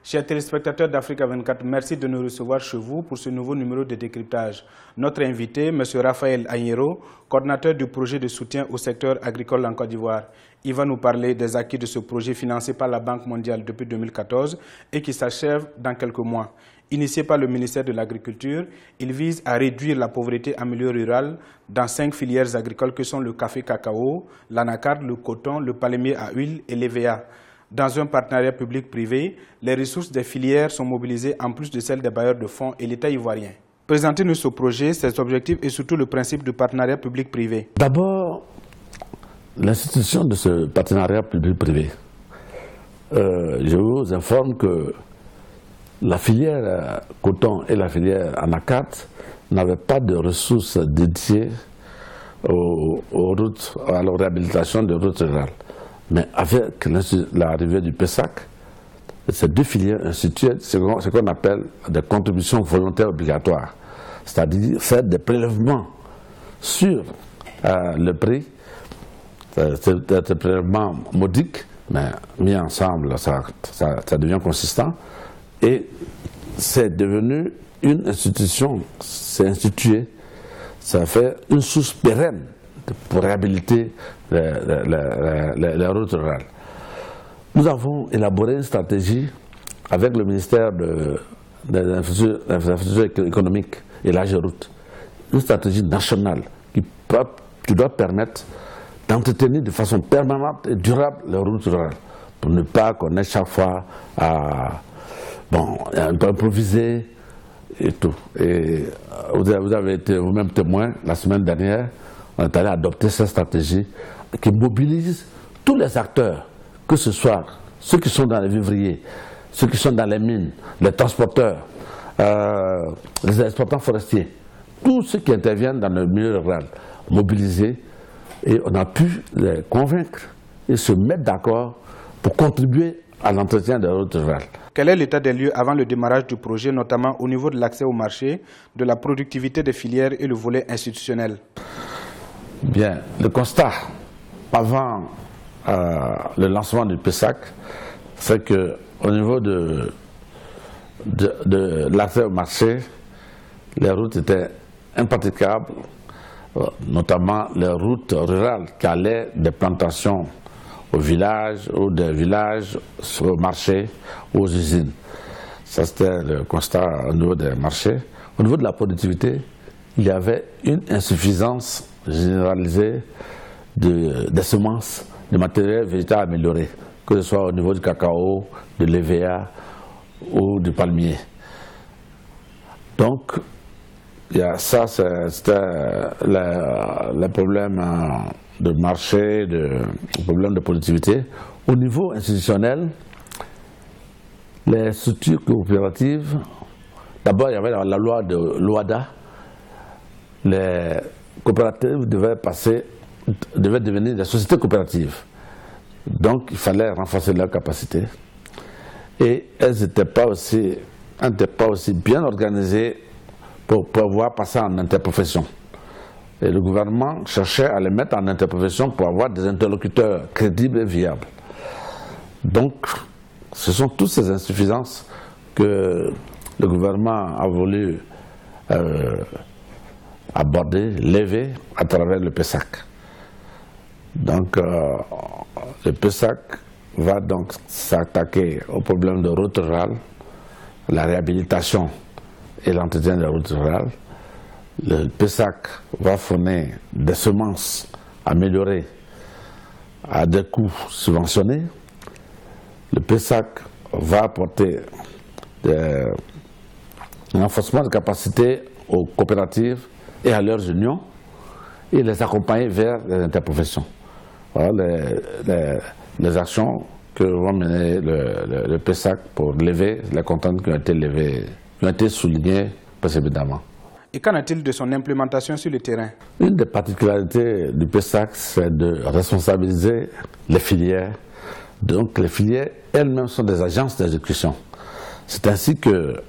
Chers téléspectateurs d'Africa 24, merci de nous recevoir chez vous pour ce nouveau numéro de décryptage. Notre invité, M. Raphaël Agnero, coordinateur du projet de soutien au secteur agricole en Côte d'Ivoire. Il va nous parler des acquis de ce projet financé par la Banque mondiale depuis 2014 et qui s'achève dans quelques mois. Initié par le ministère de l'Agriculture, il vise à réduire la pauvreté en milieu rural dans 5 filières agricoles que sont le café-cacao, l'anacarde, le coton, le palmier à huile et l'EVA. Dans un partenariat public-privé, les ressources des filières sont mobilisées en plus de celles des bailleurs de fonds et l'État ivoirien. Présentez-nous ce projet, ses objectifs et surtout le principe du partenariat public-privé. D'abord, l'institution de ce partenariat public-privé. Je vous informe que la filière coton et la filière anacarde n'avaient pas de ressources dédiées à la réhabilitation des routes rurales. Mais avec l'arrivée du PESAC, ces deux filières instituaient ce qu'on appelle des contributions volontaires obligatoires, c'est-à-dire faire des prélèvements sur le prix, des prélèvements modiques, mais mis ensemble, ça devient consistant, et c'est devenu une institution, c'est institué, ça fait une source pérenne pour réhabiliter les routes rurales. Nous avons élaboré une stratégie avec le ministère des infrastructures économiques et l'AGEROUTE, une stratégie nationale qui doit permettre d'entretenir de façon permanente et durable les routes rurales, pour ne pas qu'on ait chaque fois à improviser et tout. Et vous avez été vous-même témoin la semaine dernière. On est allé adopter cette stratégie qui mobilise tous les acteurs, que ce soit ceux qui sont dans les vivriers, ceux qui sont dans les mines, les transporteurs, les exploitants forestiers, tous ceux qui interviennent dans le milieu rural, mobilisés, et on a pu les convaincre et se mettre d'accord pour contribuer à l'entretien des routes rurales. Quel est l'état des lieux avant le démarrage du projet, notamment au niveau de l'accès au marché, de la productivité des filières et le volet institutionnel? Bien, le constat avant le lancement du PESAC, c'est qu'au niveau de l'accès au marché, les routes étaient impraticables, notamment les routes rurales qui allaient des plantations au village ou des villages au marché ou aux usines. Ça, c'était le constat au niveau des marchés. Au niveau de la productivité, il y avait une insuffisance généralisée des semences, des matériels végétaux améliorés, que ce soit au niveau du cacao, de l'EVA ou du palmier. Donc, ça, c'était le problème de marché, le problème de productivité. Au niveau institutionnel, les structures coopératives, d'abord il y avait la loi de l'OADA, les coopératives devaient devenir des sociétés coopératives. Donc il fallait renforcer leur capacité. Et elles n'étaient pas aussi bien organisées pour pouvoir passer en interprofession. Et le gouvernement cherchait à les mettre en interprofession pour avoir des interlocuteurs crédibles et viables. Donc, ce sont toutes ces insuffisances que le gouvernement a voulu aborder, lever à travers le PESAC. Donc, le PESAC va donc s'attaquer au problème de routes rurales, la réhabilitation et l'entretien des routes rurales. Le PESAC va fournir des semences améliorées à des coûts subventionnés. Le PESAC va apporter un renforcement de capacité aux coopératives et à leurs unions et les accompagner vers les interprofessions. Voilà les actions que va mener le PESAC pour lever les contraintes qui ont été soulignées précédemment. Et qu'en est-il de son implémentation sur le terrain? Une des particularités du PESAC, c'est de responsabiliser les filières. Donc les filières elles-mêmes sont des agences d'exécution. C'est ainsi que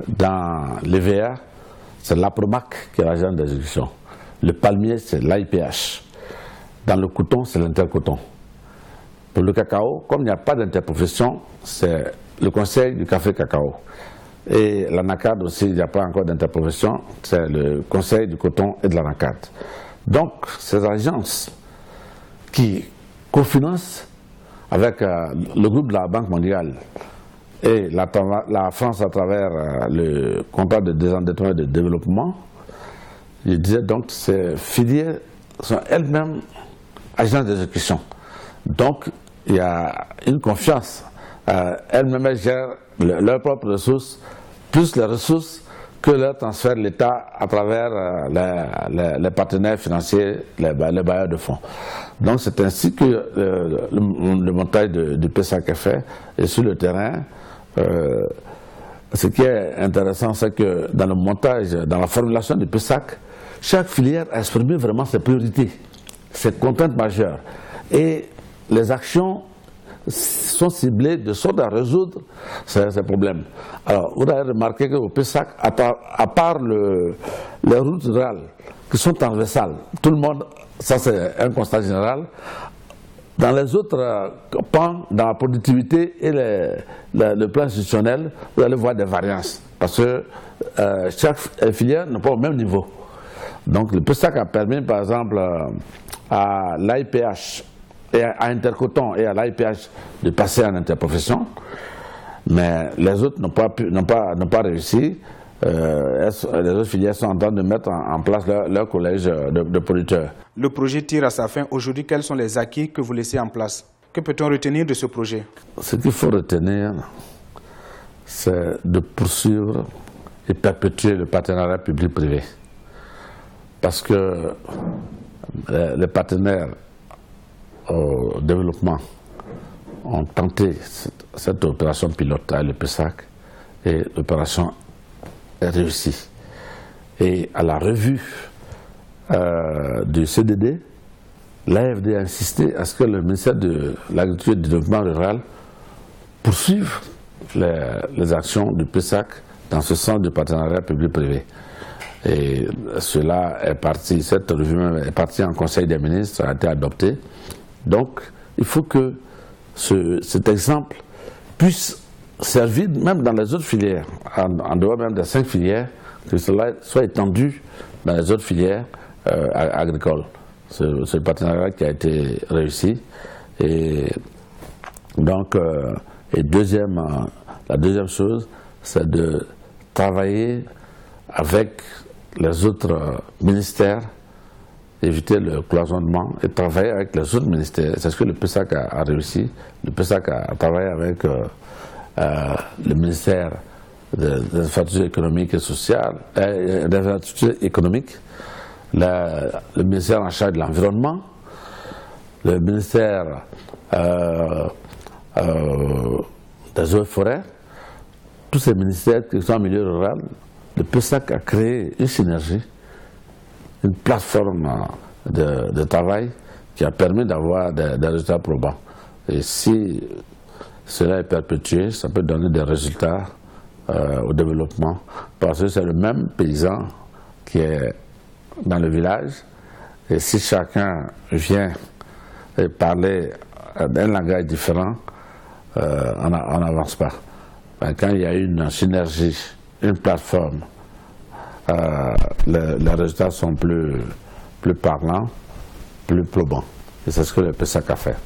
dans l'EVA, c'est l'APROMAC qui est l'agence d'exécution. Le palmier, c'est l'AIPH. Dans le coton, c'est l'intercoton. Pour le cacao, comme il n'y a pas d'interprofession, c'est le conseil du café cacao. Et l'ANACAD aussi, il n'y a pas encore d'interprofession, c'est le conseil du coton et de l'ANACAD. Donc, ces agences qui cofinancent avec le groupe de la Banque mondiale et la France à travers le contrat de désendettement et de développement, je disais donc ces filières sont elles-mêmes agences d'exécution. Donc, il y a une confiance. Elles-mêmes gèrent leurs propres ressources, plus les ressources que leur transfère l'État à travers les partenaires financiers, les bailleurs de fonds. Donc c'est ainsi que le montage du PESAC est fait. Et sur le terrain, ce qui est intéressant, c'est que dans le montage, dans la formulation du PESAC, chaque filière a exprimé vraiment ses priorités, ses contraintes majeures. Et les actions sont ciblées de sorte à résoudre ces problèmes. Alors, vous avez remarqué qu'au PESAC, à part les routes rurales qui sont transversales, tout le monde, ça c'est un constat général. Dans les autres pans, dans la productivité et le plan institutionnel, vous allez voir des variances. Parce que chaque filière n'est pas au même niveau. Donc le PESAC a permis, par exemple, à l'AIPH, et à Intercoton et à l'AIPH de passer en interprofession, mais les autres n'ont pas réussi. Les autres filières sont en train de mettre en place leur collège de producteurs. Le projet tire à sa fin. Aujourd'hui, quels sont les acquis que vous laissez en place? Que peut-on retenir de ce projet? Ce qu'il faut retenir, c'est de poursuivre et perpétuer le partenariat public-privé. Parce que les partenaires au développement ont tenté cette opération pilote à le PESAC et l'opération est réussie. Et à la revue du CDD, l'AFD a insisté à ce que le ministère de l'Agriculture et du Développement rural poursuive les actions du PESAC dans ce sens du partenariat public-privé. Et cela est parti, cette revue même est partie en Conseil des ministres, a été adoptée. Donc, il faut que cet exemple puisse servir même dans les autres filières, en dehors même des 5 filières, que cela soit étendu dans les autres filières agricoles. C'est le partenariat qui a été réussi. Et donc, la deuxième chose, c'est de travailler avec les autres ministères, éviter le cloisonnement et travailler avec les autres ministères. C'est ce que le PESAC a réussi. Le PESAC a travaillé avec le ministère des infrastructures économiques et sociales, des infrastructures économiques, le ministère en charge de l'environnement, le ministère des eaux et forêts, tous ces ministères qui sont en milieu rural. Le PESAC a créé une synergie, une plateforme de travail qui a permis d'avoir des résultats probants. Et si cela est perpétué, ça peut donner des résultats au développement, parce que c'est le même paysan qui est dans le village, et si chacun vient parler d'un langage différent, on n'avance pas. Quand il y a une synergie, une plateforme, les résultats sont plus parlants, plus probants. Et c'est ce que le PESAC a fait.